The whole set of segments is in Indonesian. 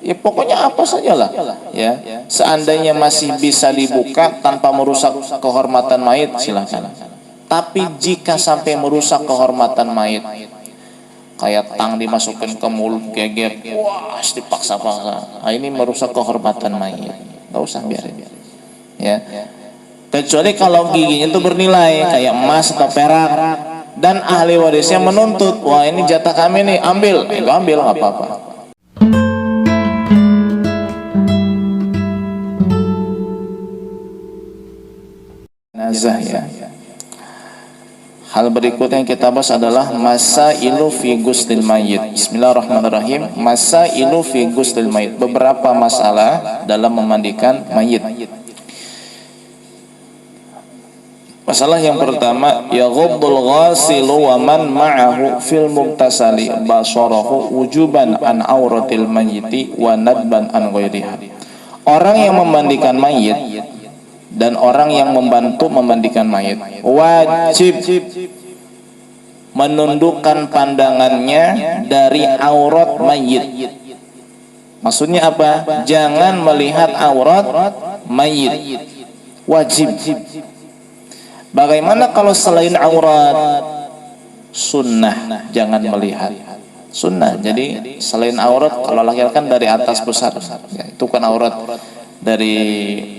Ya pokoknya apa sajalah ya. Seandainya masih bisa dibuka tanpa merusak kehormatan mayit, silakan. Tapi jika sampai merusak kehormatan mayit, kayak tang dimasukkan ke mulut geger, wah dipaksa-paksa, nah, ini merusak kehormatan mayit, nggak usah, biarin ya. Kecuali kalau giginya itu bernilai kayak emas atau perak dan ahli warisnya menuntut, wah ini jatah kami nih, ambil, ambil nggak apa-apa. Nazah ya. Hal berikutnya yang kita bahas adalah masailu fi ghuslil mayyit. Bismillahirrahmanirrahim. Masailu fi ghuslil mayyit. Beberapa masalah dalam memandikan mayit. Masalah yang pertama, yaghuddul ghasilu wa man ma'ahu fil mubtasali basarahu wujuban an auratil mayyiti wa nadban an ghairiha. Orang yang memandikan mayit dan orang yang membantu memandikan mayit wajib menundukkan pandangannya dari aurat mayit. Maksudnya apa? Jangan melihat aurat mayit. Wajib. Bagaimana kalau selain aurat? Sunnah, jangan melihat. Sunnah. Jadi selain aurat, kalau laki-laki kan dari atas besar, ya, itu kan aurat. Dari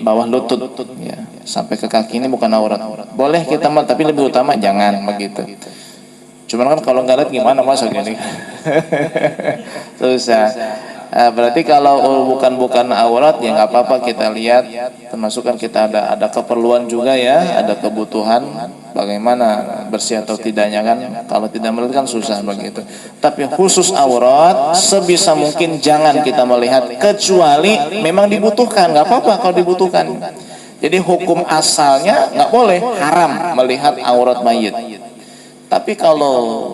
bawah lutut ya, sampai ke kaki ini bukan aurat. Boleh kita mah, tapi lebih utama jangan begitu. Cuman kan kalau nggak lihat gimana masuk ini? Susah. Berarti kalau bukan aurat ya nggak apa-apa kita lihat. Termasuk kan kita ada keperluan juga ya, ada kebutuhan. Bagaimana bersih atau tidaknya kan? Kalau tidak melihat kan susah begitu. Tapi khusus aurat sebisa mungkin jangan kita melihat, kecuali memang dibutuhkan. Nggak apa-apa kalau dibutuhkan. Jadi hukum asalnya nggak boleh, haram melihat aurat mayit. Tapi kalau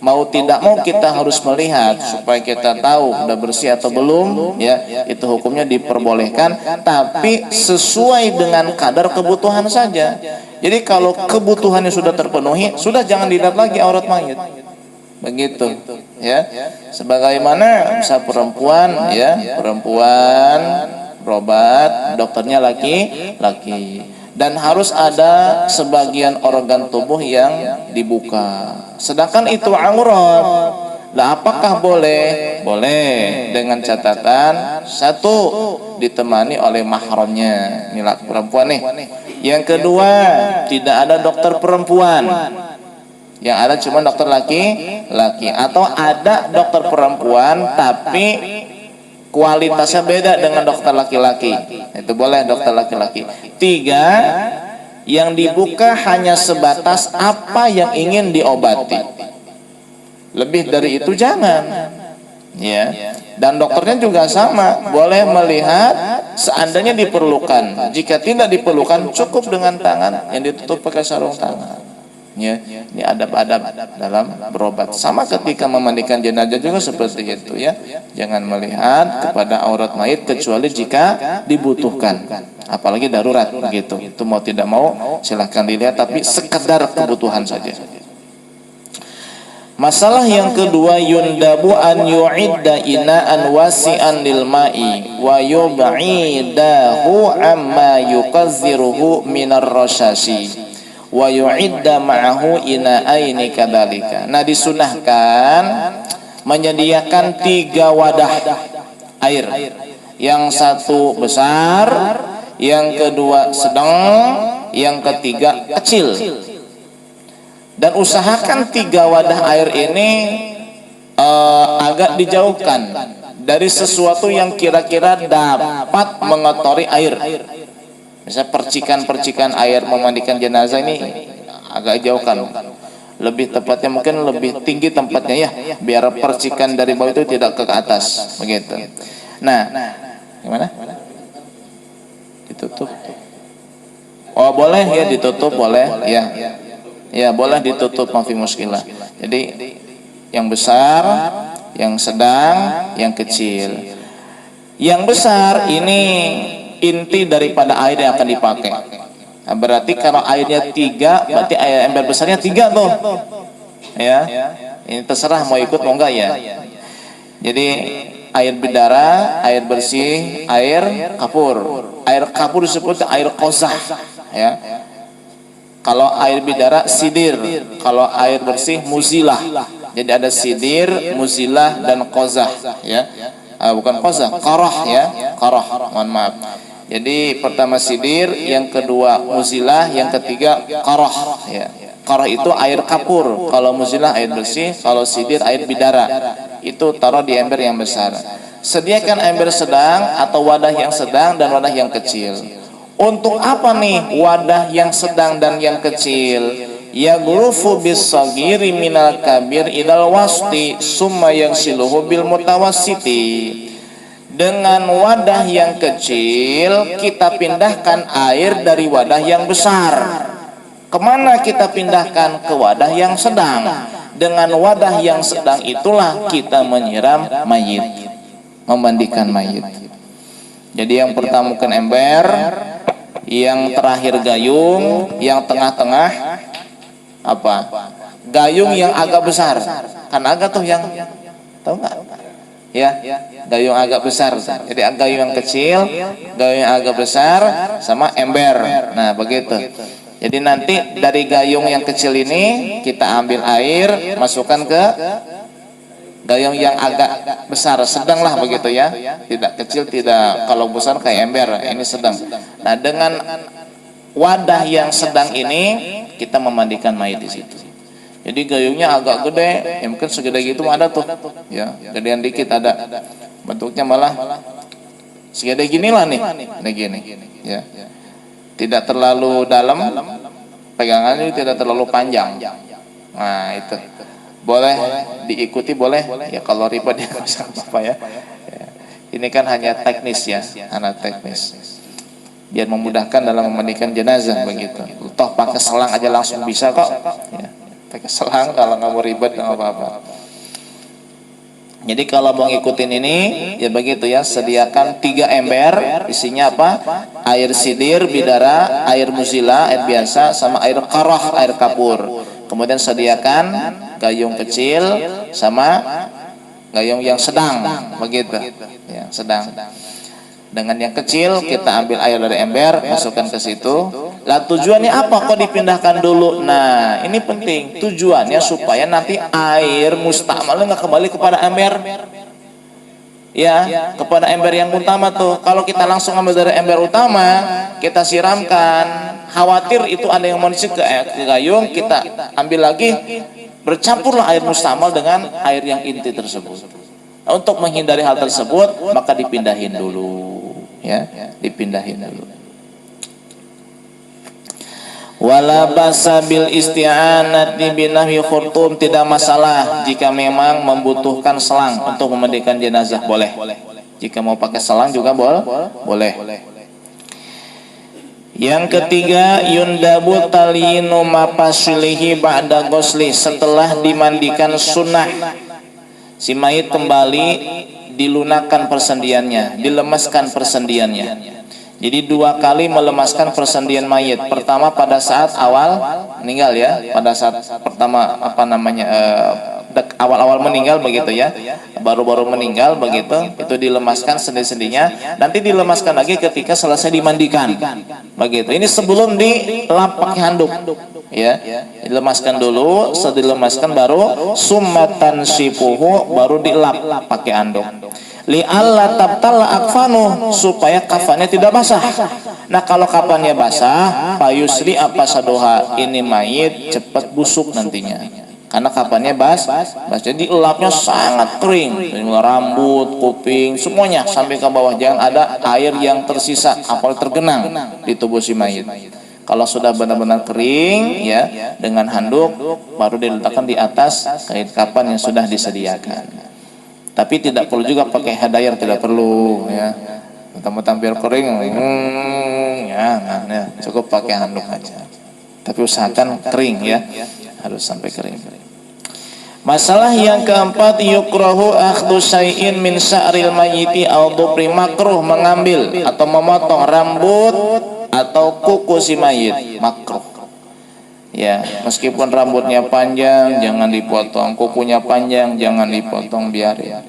mau tidak mau kita harus melihat supaya kita tahu udah bersih atau belum ya, itu hukumnya diperbolehkan, tapi sesuai dengan kadar kebutuhan saja. Jadi kalau kebutuhannya sudah terpenuhi, sudah jangan dilihat lagi aurat mayit. Begitu ya. Sebagaimana misal perempuan ya, perempuan berobat, dokternya laki-laki. Dan harus ada sebagian organ tubuh yang dibuka. Sedangkan itu aurat. Lah apakah boleh? Boleh, dengan catatan satu, ditemani oleh mahramnya. Ini perempuan nih. Yang kedua, tidak ada dokter perempuan. Yang ada cuma dokter laki-laki, atau ada dokter perempuan tapi kualitasnya beda dengan dokter laki-laki. Itu boleh dokter laki-laki. Tiga, yang dibuka hanya sebatas apa yang ingin diobati. Lebih dari itu jangan. Ya. Dan dokternya juga sama, boleh melihat seandainya diperlukan. Jika tidak diperlukan, cukup dengan tangan yang ditutup pakai sarung tangan. Ya, ini adab-adab dalam berobat. Sama ketika memandikan jenazah juga seperti itu ya. Jangan melihat kepada aurat mayit kecuali jika dibutuhkan. Apalagi darurat begitu. Itu mau tidak mau silahkan dilihat, tapi sekedar kebutuhan saja. Masalah yang kedua, yundabu an yu'idda ina'an wasi'an lil ma'i wa yub'idahu amma yukazziruhu minar rasyashi wa yu'idda ma'ahu ina'aini kadzalika. Nah, disunahkan menyediakan 3 wadah air. Yang satu besar, yang kedua sedang, yang ketiga kecil. Dan usahakan 3 wadah air ini agak dijauhkan dari sesuatu yang kira-kira dapat mengotori air. Misalnya percikan-percikan air memandikan jenazah ini agak jauhkan. Lebih tepatnya mungkin lebih tinggi tempatnya ya, biar percikan dari bawah itu tidak ke atas begitu. Nah, gimana? Ditutup. Oh, boleh ya ditutup, boleh ya. Ya, boleh ditutup, mafi muskilah. Jadi yang besar, yang sedang, yang kecil. Yang besar ini inti daripada air yang akan dipakai. Nah, berarti kalau airnya 3, berarti air ember besarnya 3 tuh. Ya, ini terserah mau ikut mau enggak ya. Jadi air bidara, air bersih, air kapur. Air kapur disebut air qozah, ya. Kalau air bidara sidir, kalau air bersih muzilah. Jadi ada sidir, muzilah dan qozah, ya. Bukan qozah, qarah, ya. Qarah, mohon maaf. Jadi pertama sidir, yang kedua muzilah, yang ketiga qarah, ya. Qarah itu air kapur, kalau muzilah air bersih, kalau sidir air bidara. Itu taruh di ember yang besar. Sediakan ember sedang atau wadah yang sedang dan wadah yang kecil. Untuk apa nih wadah yang sedang dan yang kecil? Ya gurufu bis sagiri minal kabir idal wasti summa yang siluhu bil mutawassiti. Dengan wadah yang kecil kita pindahkan air dari wadah yang besar. Kemana kita pindahkan? Ke wadah yang sedang. Dengan wadah yang sedang itulah kita menyiram mayit, memandikan mayit. Jadi yang pertama bukan ember, yang terakhir gayung, yang tengah-tengah apa? Gayung yang agak besar. Kan agak tuh yang tahu nggak? Ya, gayung agak besar. Jadi gayung yang kecil, gayung yang agak besar, sama ember. Nah begitu. Jadi nanti dari gayung yang kecil ini kita ambil air, masukkan ke gayung yang agak besar, sedang lah begitu ya. Tidak kecil, tidak, kalau besar kayak ember, ini sedang. Nah dengan wadah yang sedang ini kita memandikan mayit di situ. Jadi gayungnya agak gede, ya mungkin segede gitu ada tuh, ya gedean dikit ada. Bentuknya malah segede ginilah nih, gini, ya. Tidak terlalu dalam, pegangannya tidak terlalu panjang. Nah itu boleh diikuti, boleh ya, kalau ribet ya apa ya. Ini kan hanya teknis ya, anak teknis, biar memudahkan dalam memandikan jenazah begitu. Toh pakai selang aja langsung bisa kok, ya. Pakai selang kalau nggak mau ribet nggak apa-apa. Jadi kalau mau ngikutin ini ya begitu ya, sediakan 3 ember, isinya apa? Air sidir, bidara, air muzila, air biasa, sama air qarah, air kapur. Kemudian sediakan gayung kecil sama gayung yang sedang, begitu. Ya, sedang. Dengan yang kecil kita ambil air dari ember, masukkan ke situ. Lah tujuannya apa kok dipindahkan dulu? Nah ini penting, tujuannya supaya nanti air mustamalnya nggak kembali kepada ember, ya, kepada ember yang utama tuh. Kalau kita langsung ambil dari ember utama, kita siramkan, khawatir itu ada yang mau ke gayung, kita ambil lagi, bercampurlah air mustamal dengan air yang inti tersebut. Nah, untuk menghindari hal tersebut maka dipindahin dulu, ya, dipindahin dulu. Wala basa bil isti'anati binahwi khurtum, tidak masalah jika memang membutuhkan selang untuk memandikan jenazah, boleh. Jika mau pakai selang juga boleh. Yang ketiga, yundabu talinu mapasilihi ba'da ghusli, setelah dimandikan sunnah si mayit kembali dilunakkan persendiannya, dilemaskan persendiannya. Jadi 2 kali melemaskan persendian mayit. Pertama pada saat awal meninggal ya, pada saat pertama awal-awal meninggal begitu ya, baru-baru meninggal begitu, itu dilemaskan sendi-sendinya. Nanti dilemaskan lagi ketika selesai dimandikan, begitu. Ini sebelum dilap pakai handuk, ya, dilemaskan dulu. Setelah dilemaskan baru summatan sipuhu, baru dilap pakai handuk. Li'alla tabtala akfanu, supaya kafannya tidak basah. Nah kalau kafannya basah, payusri apa sadoha, ini mayit cepat busuk nantinya, karena kafannya basah. Jadi elapnya sangat kering, rambut, kuping, semuanya sampai ke bawah. Jangan ada air yang tersisa, apalagi tergenang di tubuh si mayit. Kalau sudah benar-benar kering, ya, dengan handuk baru diletakkan di atas kain kafan yang sudah disediakan. Tapi tidak perlu juga pakai hadayar, tidak perlu, ya. Mentang-mentang biar kering, ya, cukup pakai handuk aja. Tapi usahakan kering, ya, harus sampai kering. Masalah yang keempat, yukrahu akhdhu syai'in min sya'ril mayyiti aw dhufri, makruh mengambil atau memotong rambut atau kuku si mayit, makruh. Ya, meskipun rambutnya panjang jangan dipotong, kukunya panjang jangan dipotong, biarin.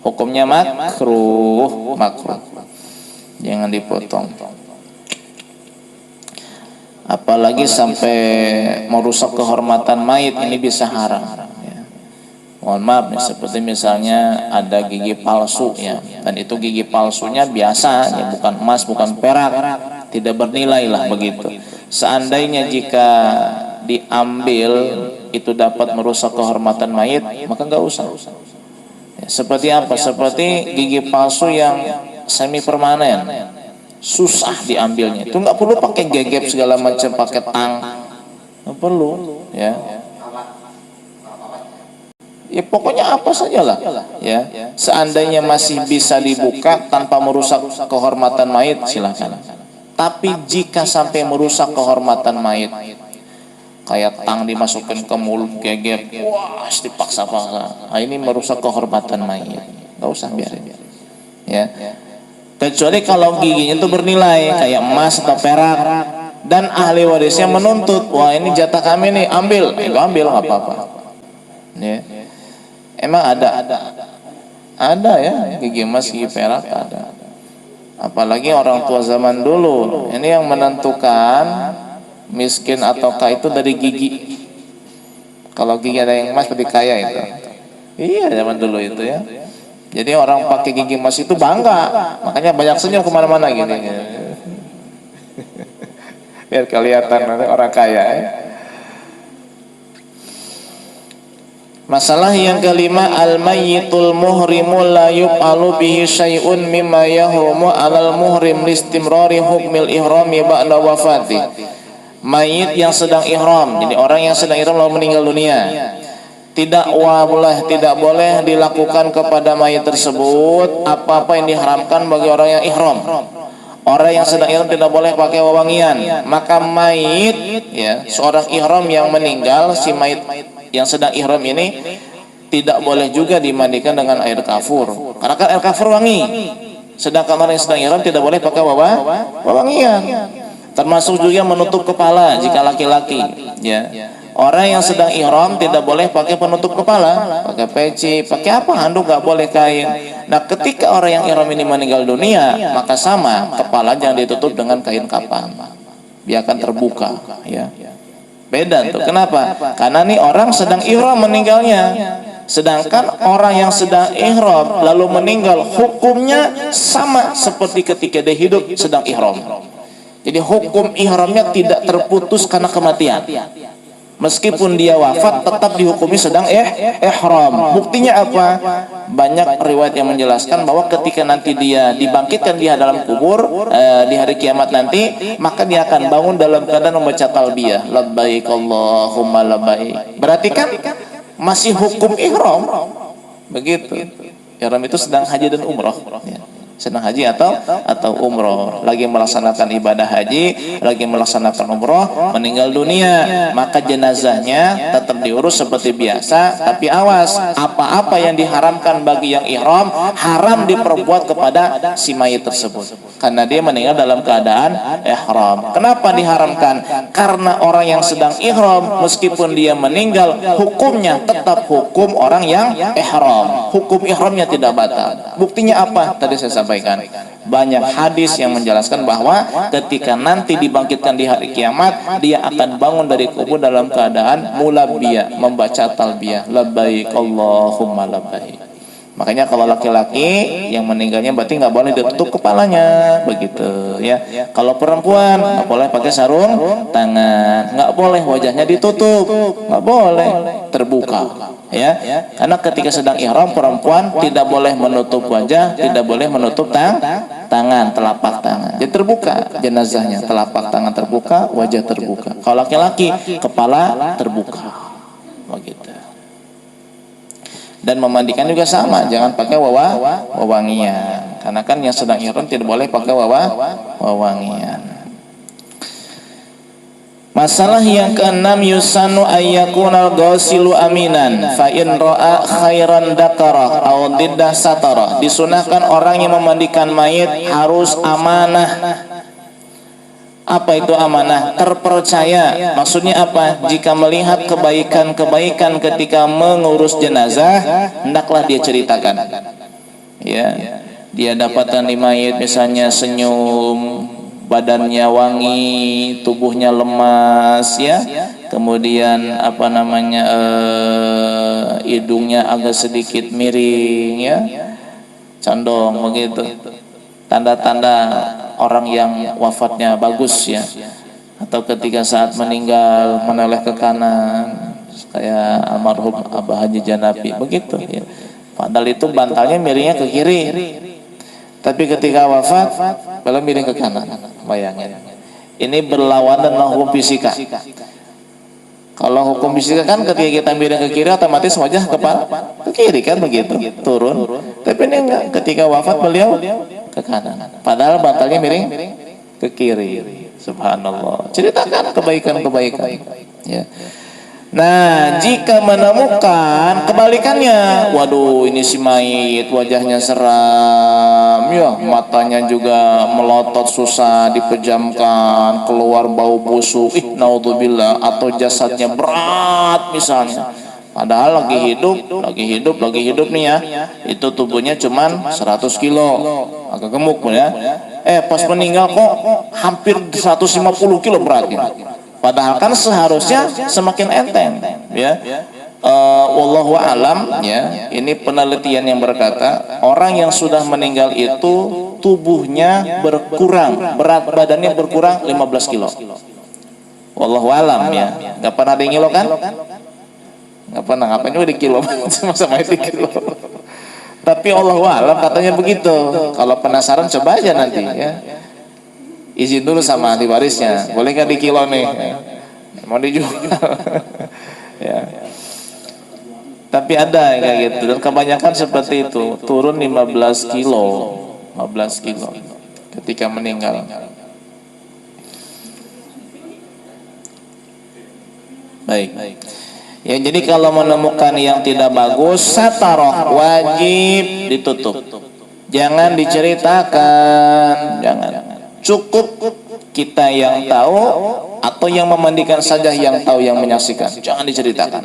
hukumnya makruh, jangan dipotong. Apalagi sampai merusak kehormatan mayit, ini bisa haram ya. Mohon maaf nih, seperti misalnya ada gigi palsu ya, dan itu gigi palsunya biasa ya, bukan emas, bukan perak, tidak bernilai lah begitu. Seandainya jika diambil itu dapat merusak kehormatan mayit, maka nggak usah ya. Seperti apa? Seperti gigi palsu yang semi permanen, susah diambilnya, itu nggak perlu pakai gegep segala macam, pakai tang, nggak perlu ya. Ya pokoknya apa sajalah ya. Seandainya masih bisa dibuka tanpa merusak kehormatan mayit, silakan. Tapi jika sampai merusak kehormatan mayit, kayak tang dimasukkan ke mulut, gegep, wah dipaksa-paksa, nah, ini merusak kehormatan mayit, nggak usah, biarin ya. Kecuali kalau giginya itu bernilai kayak emas atau perak dan ahli warisnya menuntut, wah ini jatah kami nih, ambil, itu ambil, nggak apa-apa ya. Emang ada ya gigi emas, gigi perak ada. Apalagi orang tua zaman dulu, ini yang menentukan miskin atau kaya itu dari gigi. Kalau gigi ada yang emas berarti kaya itu. Iya, zaman dulu itu ya. Jadi orang pakai gigi emas itu bangga, makanya banyak senyum kemana-mana gini. Biar kelihatan orang kaya ya. Masalah yang kelima, al-mayyitul muhrimu la yuf'alu bihi syai'un mimma yahrumu 'alal muhrim listimrari hukmil ihrami ba'da wafati. Mayit yang sedang ihram, jadi orang yang sedang ihram lalu meninggal dunia, tidak boleh dilakukan kepada mayit tersebut apa-apa yang diharamkan bagi orang yang ihram. Orang yang sedang ihram tidak boleh pakai wewangian. Maka mayit ya, seorang ihram yang meninggal, si mayit yang sedang ihram ini tidak boleh juga dimandikan dengan air kafur, karena kan air kafur wangi. Sedangkan orang yang sedang ihram tidak boleh pakai wewangian. Termasuk juga menutup kepala jika laki-laki ya. Orang yang sedang ihram tidak boleh pakai penutup kepala, pakai peci, pakai apa, handuk nggak boleh, kain. Nah, ketika orang yang ihram ini meninggal dunia, maka sama, kepala jangan ditutup dengan kain kapan, biarkan terbuka ya. Beda tuh. Kenapa? Karena nih orang sedang ihram meninggalnya. Sedangkan orang yang sedang ihram lalu meninggal, hukumnya sama seperti ketika dia hidup sedang ihram. Jadi hukum ihramnya tidak terputus karena kematian. Meskipun dia wafat tetap dihukumi sedang ihram. Buktinya apa? Banyak riwayat yang menjelaskan bahwa ketika nanti dia dibangkitkan dia dalam kubur di hari kiamat nanti, maka dia akan bangun dalam keadaan membaca talbiyah, labbaik Allahumma labbaik. Berarti kan masih hukum ihram. Begitu. Ihram itu sedang haji dan umrah ya. Sedang haji atau umroh, lagi melaksanakan ibadah haji, lagi melaksanakan umroh, meninggal dunia, maka jenazahnya tetap diurus seperti biasa, tapi awas, apa-apa yang diharamkan bagi yang ihram haram diperbuat kepada si mayit tersebut, karena dia meninggal dalam keadaan ihram. Kenapa diharamkan? Karena orang yang sedang ihram meskipun dia meninggal, hukumnya tetap hukum orang yang ihram, hukum ihramnya tidak batal. Buktinya apa? Tadi saya sampaikan, banyak hadis yang menjelaskan bahwa ketika nanti dibangkitkan di hari kiamat, dia akan bangun dari kubur dalam keadaan mulabbiyah, membaca talbiyah, labbaik Allahumma labbaik. Makanya kalau laki-laki yang meninggalnya berarti nggak boleh ditutup kepalanya, begitu ya. Kalau perempuan nggak boleh pakai sarung tangan, nggak boleh wajahnya ditutup, nggak boleh terbuka ya. Karena ketika sedang ihram perempuan tidak boleh menutup wajah, tidak boleh menutup tangan, telapak tangan. Jadi terbuka jenazahnya, telapak tangan terbuka, wajah terbuka. Kalau laki-laki kepala terbuka, begitu. Dan memandikan juga sama, jangan pakai wewangian, karena kan yang sedang ihram tidak boleh pakai wewangian. Masalah yang keenam, yusanu ayyakunal ghasilu aminan fa in ra'a khairan dakara aw diddah satara. Disunahkan orang yang memandikan mayit harus amanah. Apa itu amanah? Terpercaya. Maksudnya apa? Jika melihat kebaikan-kebaikan ketika mengurus jenazah, hendaklah dia ceritakan. ya, dia dapatkan di mayit misalnya senyum, badannya wangi, tubuhnya lemas, ya, kemudian apa namanya hidungnya agak sedikit miring, ya, condong begitu, tanda-tanda orang yang wafatnya bagus, ya. Atau ketika saat meninggal menoleh ke kanan kayak almarhum Abah Haji Janapi begitu, ya. Padahal itu bantalnya miringnya ke kiri, tapi ketika wafat malah miring ke kanan. Bayangin, ini berlawanan dengan hukum fisika. Kalau hukum fisika kan ketika kita miring ke kiri otomatis wajah kepala ke kiri kan begitu, turun. Tapi ini enggak, ketika wafat beliau ke kanan. Padahal bantalnya miring ke kiri. Subhanallah. Ceritakan kebaikan-kebaikan, ya. Nah, jika menemukan kebalikannya, waduh ini si mayit wajahnya seram, ya, matanya juga melotot susah dipejamkan, keluar bau busuk, naudzubillah, atau jasadnya berat misalnya. Padahal lagi hidup nih ya, itu tubuhnya cuman 100 kilo, agak gemuk ya. Pas meninggal kok hampir 150 kilo beratnya. Padahal kan seharusnya semakin enteng, ya. Wallahu a'lam, ya. Ini penelitian yang berkata orang yang sudah meninggal itu tubuhnya berkurang, berat badannya berkurang 15 kilo. Wallahu a'lam, ya. Gak pernah ada yang ngilo kan? Gak pernah, ngapain juga di kilo sama di kilo. Tapi Allahu a'lam katanya begitu. Kalau penasaran coba aja nanti, ya. Izin dulu sama ahli warisnya, boleh nggak di kilo nih, mau dijual. Ya. Tapi ada yang kayak gitu, dan kebanyakan seperti itu, turun 15 kilo ketika meninggal. Baik. Ya, jadi kalau menemukan yang tidak bagus, sataroh, wajib ditutup. Jangan diceritakan, jangan. Cukup kita yang tahu atau yang memandikan saja yang tahu, yang menyaksikan. Jangan diceritakan,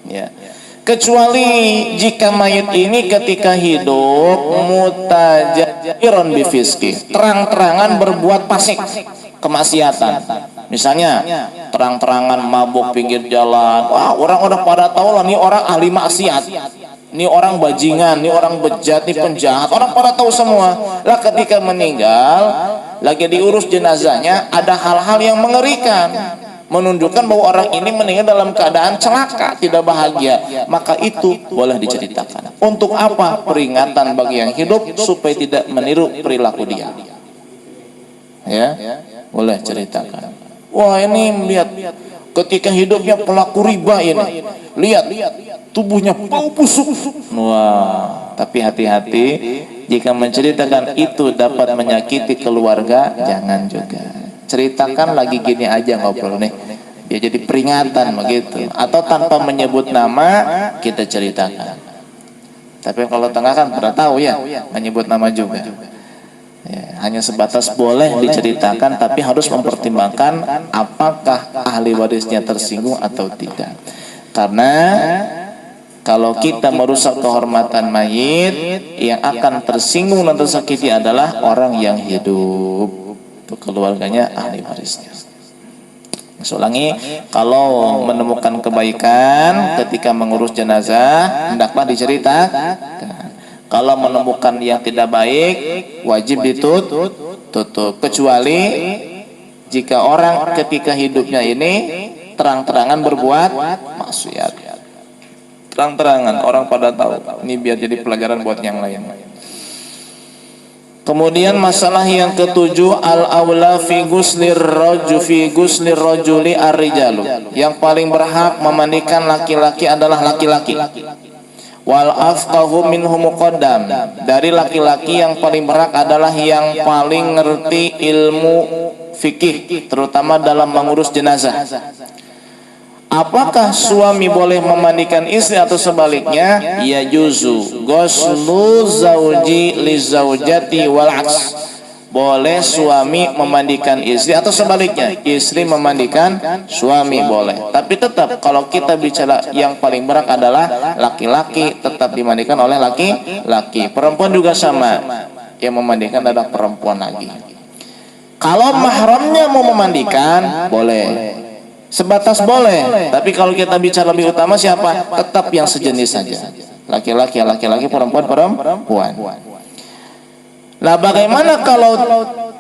ya. Kecuali jika mayit ini ketika hidup mutajahiron bifiski, terang-terangan berbuat fasik, kemaksiatan. Misalnya terang-terangan mabuk pinggir jalan. Wah, orang udah pada tahu lah nih orang ahli maksiat, ini orang bajingan, ini orang bejat, ini penjahat, orang pada tahu semua. Lah ketika meninggal, lagi diurus jenazahnya, ada hal-hal yang mengerikan, menunjukkan bahwa orang ini meninggal dalam keadaan celaka, tidak bahagia. Maka itu boleh diceritakan. Untuk apa? Peringatan bagi yang hidup supaya tidak meniru perilaku dia. Ya, boleh ceritakan. Wah, ini lihat ketika hidupnya pelaku riba ini, lihat tubuhnya bau busuk. Wah, tapi hati-hati, jika menceritakan itu dapat menyakiti keluarga, jangan juga. Ceritakan lagi gini aja ngobrol nih, ya jadi peringatan begitu. Atau tanpa menyebut nama kita ceritakan. Tapi kalau tengah kan pernah tahu ya, menyebut nama juga. Ya, hanya sebatas boleh diceritakan, tapi harus mempertimbangkan apakah ahli warisnya tersinggung atau tidak. Karena kalau kita merusak kehormatan mayit, yang akan tersinggung dan tersakiti adalah orang yang hidup, keluarganya, ahli warisnya. Ulangi, kalau menemukan kebaikan ketika mengurus jenazah, hendaklah diceritakan. Kalau menemukan yang tidak baik, wajib ditutup. Kecuali jika orang ketika hidupnya ini terang-terangan berbuat maksiat. Terang-terangan, orang pada tahu. Ini biar jadi pelajaran buat yang lain. Kemudian masalah yang ketujuh, al-aula fi ghuslir rajuli ar-rijalu. Yang paling berhak memandikan laki-laki adalah laki-laki. Wal afqahu minhum muqaddam. Dari laki-laki yang paling berhak adalah yang paling ngerti ilmu fikih, terutama dalam mengurus jenazah. Apakah suami boleh memandikan istri atau sebaliknya? Ya juzu ghuslu zauji li zaujati wal aks. boleh suami memandikan istri atau sebaliknya, istri memandikan suami boleh. Tapi tetap kalau kita bicara yang paling berat adalah laki-laki tetap dimandikan oleh laki-laki. Perempuan juga sama, yang memandikan adalah perempuan lagi. Kalau mahramnya mau memandikan boleh, sebatas boleh. Tapi kalau kita bicara lebih utama siapa? Tetap yang sejenis saja. Laki-laki, laki-laki, perempuan, perempuan. Nah, bagaimana kalau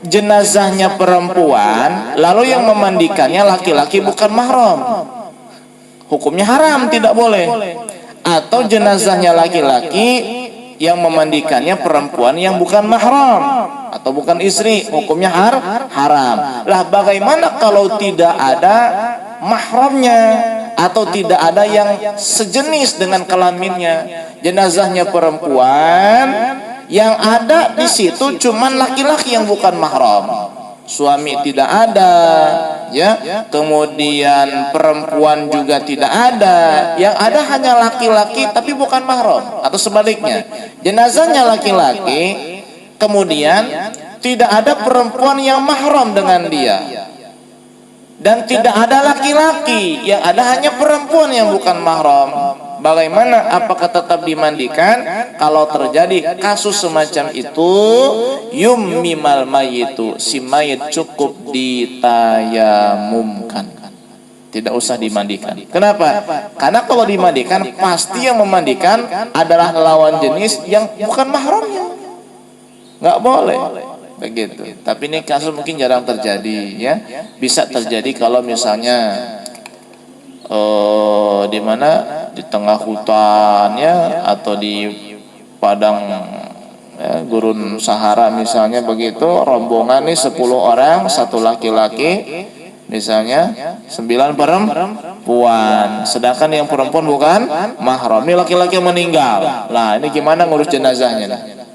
jenazahnya perempuan, lalu yang memandikannya laki-laki bukan mahram? Hukumnya haram, tidak boleh. Atau jenazahnya laki-laki yang memandikannya perempuan yang bukan mahram atau bukan istri, hukumnya haram. Lah, bagaimana kalau tidak ada mahramnya atau tidak ada yang sejenis dengan kelaminnya? Jenazahnya perempuan, yang ada di situ cuman laki-laki yang bukan mahram, suami tidak ada, ya. Kemudian perempuan juga tidak ada, yang ada hanya laki-laki tapi bukan mahram. Atau sebaliknya, jenazahnya laki-laki, kemudian tidak ada perempuan yang mahram dengan dia, dan tidak ada laki-laki, yang ada hanya perempuan yang bukan mahram. Bagaimana? Apakah tetap dimandikan? Kalau terjadi kasus semacam itu, yummimal mayitu, si mayit cukup ditayamumkan, tidak usah dimandikan. Kenapa? Karena kalau dimandikan pasti yang memandikan adalah lawan jenis yang bukan mahramnya, nggak boleh begitu. Tapi ini kasus mungkin jarang terjadi, ya. Bisa terjadi kalau misalnya di mana, di tengah hutan, ya, atau di padang, ya, gurun Sahara misalnya begitu, rombongan nih 10 orang, 1 laki-laki misalnya, 9 perempuan, sedangkan yang perempuan bukan mahram, ini laki-laki meninggal. Nah, ini gimana ngurus jenazahnya nih?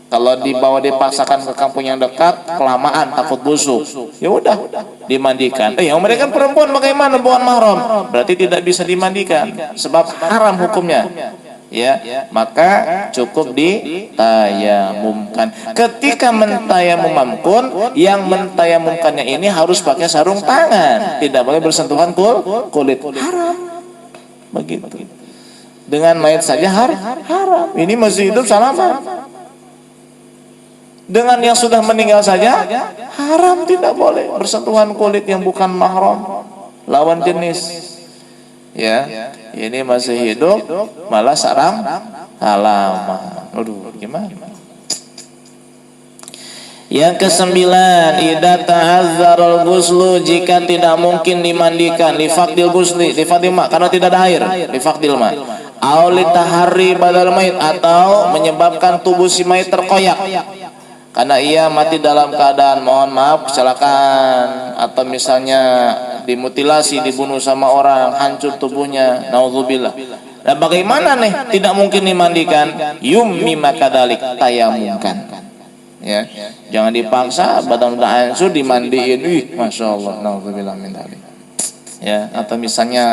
Kalau dibawa dipaksakan ke kampung yang dekat, kelamaan takut busuk, ya udah dimandikan. Yang mereka kan perempuan, bagaimana bukan mahram? Berarti tidak bisa dimandikan sebab haram hukumnya, ya. Maka cukup ditayamumkan. Ketika mentayamumkan, yang mentayamumkannya ini harus pakai sarung tangan, tidak boleh bersentuhan kulit, haram begitu. Dengan mayat saja haram. Ini masih hidup selamat. Dengan yang sudah meninggal saja haram, tidak boleh bersentuhan kulit yang bukan mahram, lawan jenis, ya. Ini masih hidup malah sarang halaman. Aduh, gimana? Yang ke-9, idza ta'azzarul ghuslu, jika tidak mungkin dimandikan, li faqdil ghusli, li faqdil ma, karena tidak ada air, li faqdil ma, au li tahari badal mayit, atau menyebabkan tubuh si mayit terkoyak karena ia mati dalam keadaan, mohon maaf, kecelakaan, atau misalnya dimutilasi, dibunuh sama orang, hancur tubuhnya, naudzubillah. Nah, bagaimana nih? Tidak mungkin dimandikan, yummi makadalik, tayamumkan, ya. Jangan dipaksa, badan udah hancur dimandiin, masya Allah, naudzubillah min dzalik, ya. Atau misalnya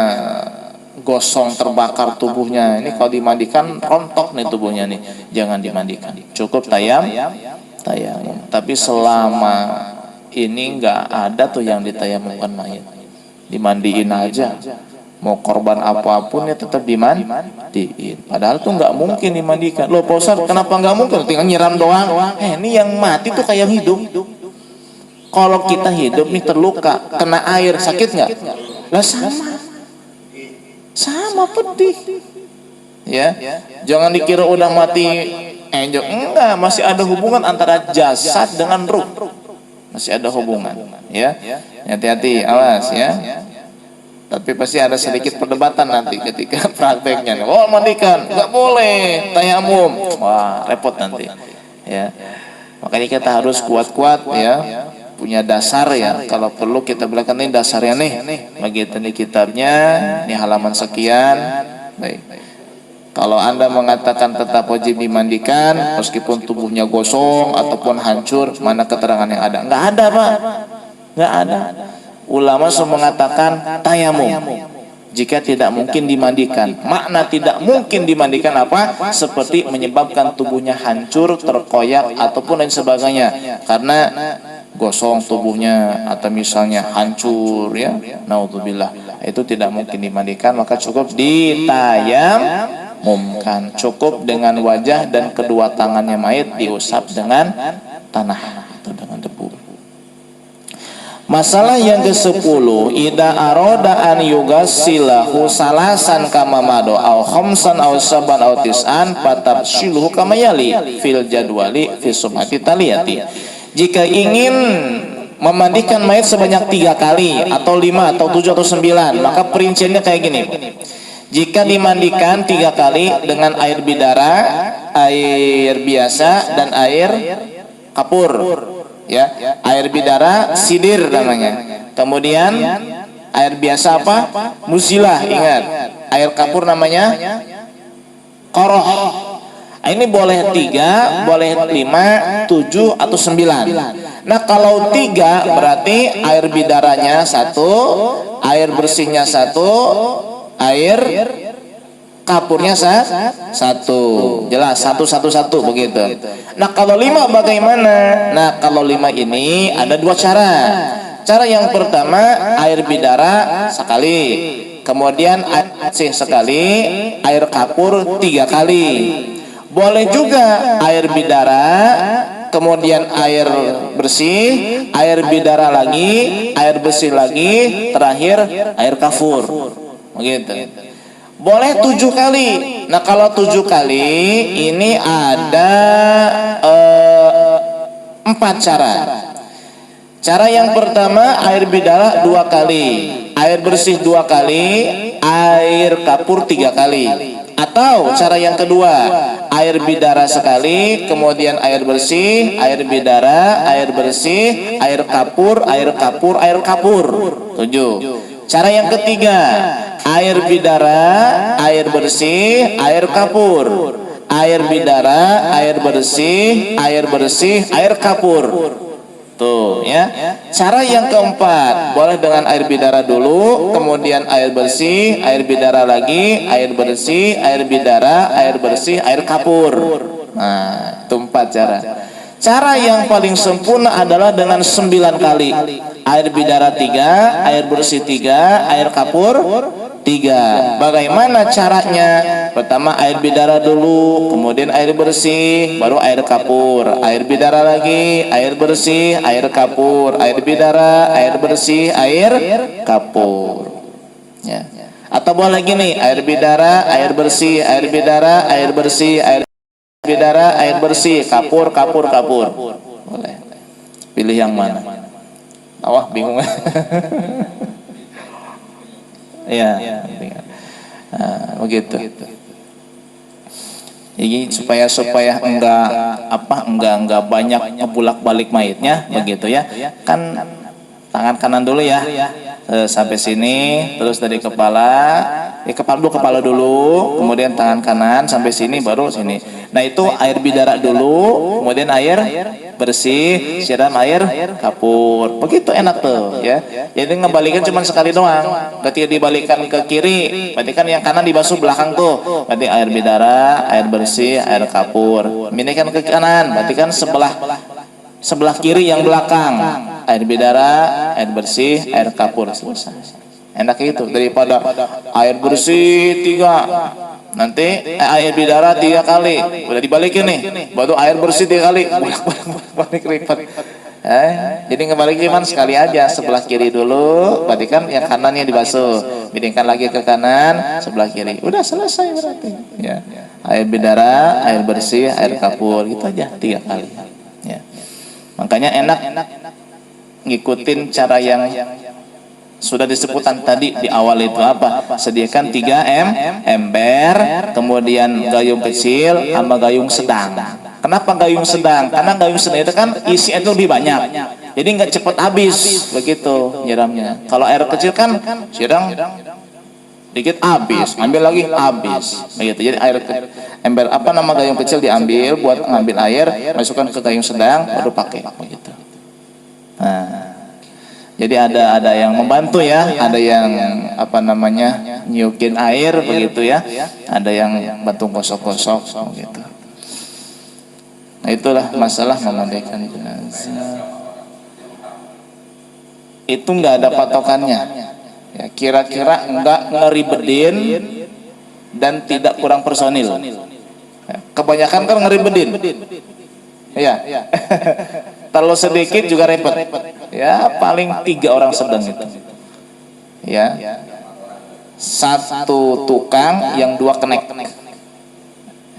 gosong, terbakar tubuhnya, ini kalau dimandikan rontok nih tubuhnya nih, jangan dimandikan, cukup tayamum. Tapi selama ini nggak ada tuh yang ditayamumkan mayat, dimandiin aja, mau korban apapun ya tetap dimandiin. Padahal tuh nggak mungkin dimandikan. Loh Pak Ustadz, kenapa nggak mungkin? Tinggal nyiram doang. Ini yang mati tuh kayak hidup. Kalau kita hidup nih terluka, kena air, sakit nggak? Lah sama pedih, ya. Jangan dikira udah mati enggak, masih ada hubungan antara jasad dengan ruh, masih ada hubungan, ya. Hati-hati, awas, ya. Tapi pasti ada sedikit perdebatan nanti ketika prakteknya. Oh, mandikan nggak boleh, tayamum, wah repot nanti, ya. Makanya kita harus kuat-kuat, ya, punya dasar, ya. Kalau perlu kita bilangkan ini dasarnya nih, begitu nih kitabnya, ini halaman sekian, baik. Kalau Anda mengatakan tetap wajib dimandikan meskipun tubuhnya gosong ataupun hancur, mana keterangan yang ada? Nggak ada, Pak. Nggak ada. Ulama semua mengatakan tayamum. jika tidak mungkin dimandikan. Makna tidak mungkin dimandikan apa? Seperti menyebabkan tubuhnya hancur, terkoyak ataupun lain sebagainya, karena gosong tubuhnya atau misalnya hancur ya, naudzubillah, itu tidak mungkin dimandikan, maka cukup ditayamumkan, cukup dengan wajah dan kedua tangannya mayit diusap dengan tanah atau dengan debu. Masalah yang ke-10, ida aroda an yugassilahu salasan kama mado au khamsan au saban au tis'an fatabshiluhu kama yali fil jadwali fi subhati taliyati. Jika ingin memandikan mayat sebanyak 3 kali atau 5 atau 7 atau 9, maka perinciannya kayak gini. Jika dimandikan 3 kali dengan air bidara, air biasa dan air kapur, ya, air bidara sidir namanya. Kemudian air biasa apa? Musilah, ingat. Air kapur namanya qoroh. Ini boleh 3, boleh 5, 7 atau 9. Nah, kalau 3 berarti air bidaranya 1, air bersihnya 1, air kapurnya 1. Jelas, 1 begitu. Nah, kalau 5 bagaimana? Nah, kalau 5 ini ada 2 cara. Cara yang pertama, air bidara sekali, kemudian air bersih sekali, air kapur 3 kali. Boleh juga air bidara, kemudian air bersih, air bidara lagi, air bersih lagi, terakhir air kafur. Begitu. Boleh 7 kali. Nah, kalau 7 kali ini ada 4 cara. Cara yang pertama, air bidara 2 kali, air bersih 2 kali, air kapur 3 kali. Atau cara yang kedua, air bidara sekali, kemudian air bersih, air bidara, air bersih, air kapur, air kapur, air kapur. 7. Cara yang ketiga, air bidara, air bersih, air kapur, air bidara, air bersih, air bersih, air kapur. Tuh ya. Cara yang keempat, boleh dengan air bidara dulu, kemudian air bersih, air bidara lagi, air bersih, air bidara, air bersih, air kapur. Nah, itu 4 cara. Cara yang paling sempurna adalah dengan 9 kali. Air bidara 3, air bersih 3, air kapur 3. Bagaimana caranya? Pertama air bidara dulu, kemudian air bersih, baru air kapur. Air bidara lagi, air bersih, air kapur. Air bidara, air bersih, air kapur. Ya. Atau boleh gini, air bidara, air bersih, air bidara, air bersih, air bidara, air bersih, kapur, kapur, kapur. Boleh. Pilih yang mana? Wah, bingung. Ya, begitu. Jadi supaya enggak banyak ngebulak-balik mayitnya, begitu ya. Kan tangan kanan dulu ya, sampai sini, terus dari kepala dulu, kemudian tangan kanan sampai sini, baru sini. Nah, itu air bidara dulu, kemudian air bersih, siram air kapur. Begitu enak tuh ya. Jadi ngebalikin cuma sekali doang. Ketika dibalikan ke kiri, berarti kan yang kanan dibasuh belakang tuh. Berarti air bidara, air bersih, air kapur. Ini kan ke kanan, berarti kan sebelah kiri yang belakang. Air bidara, air bersih, air kapur, selesai. Enak itu daripada air bersih 3, nanti air bidara 3 kali, udah dibalikin nih, baru air bersih 3 kali, balik ribet. Jadi ngebalikin cuman sekali aja, sebelah kiri dulu, berarti kan yang kanannya dibasuh, bidingkan lagi ke kanan, sebelah kiri, udah selesai berarti. Ya. Air bidara, air bersih, air kapur, gitu aja 3 kali. Ya. Makanya enak ngikutin cara yang sudah disebutkan tadi di awal itu apa? Sediakan 3 ember, kemudian gayung kecil sama gayung sedang. Kenapa gayung sedang? Karena gayung sedang itu kan isinya itu lebih banyak. Jadi nggak cepat habis begitu nyiramnya. Kalau air kecil kan siram dikit habis, ambil lagi habis. Begitu. Jadi ember gayung kecil diambil buat ngambil air, masukkan ke gayung sedang baru pakai begitu. Nah, Jadi ada yang membantu ya, ada yang apa namanya nyukin air begitu ya, ada yang bantu gosok-gosok gitu. Nah itulah masalah memandikan jenazah. Itu nggak ada patokannya. Ya, kira-kira nggak ngeribetin dan tidak kurang personil. Ya, kebanyakan kan ngeribetin. Ya, terlalu sedikit juga repot. Ya paling 3 orang sedang itu. Ya, 1 tukang yang 2 kenek.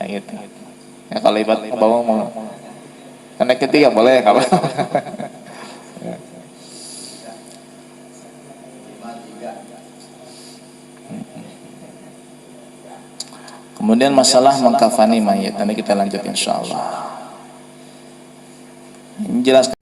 Ya gitu. Ya kalau ibarat bawa mau kenek ketiga boleh kalau. Kemudian masalah mengkafani mayit, nanti kita lanjut insyaallah. Jelas.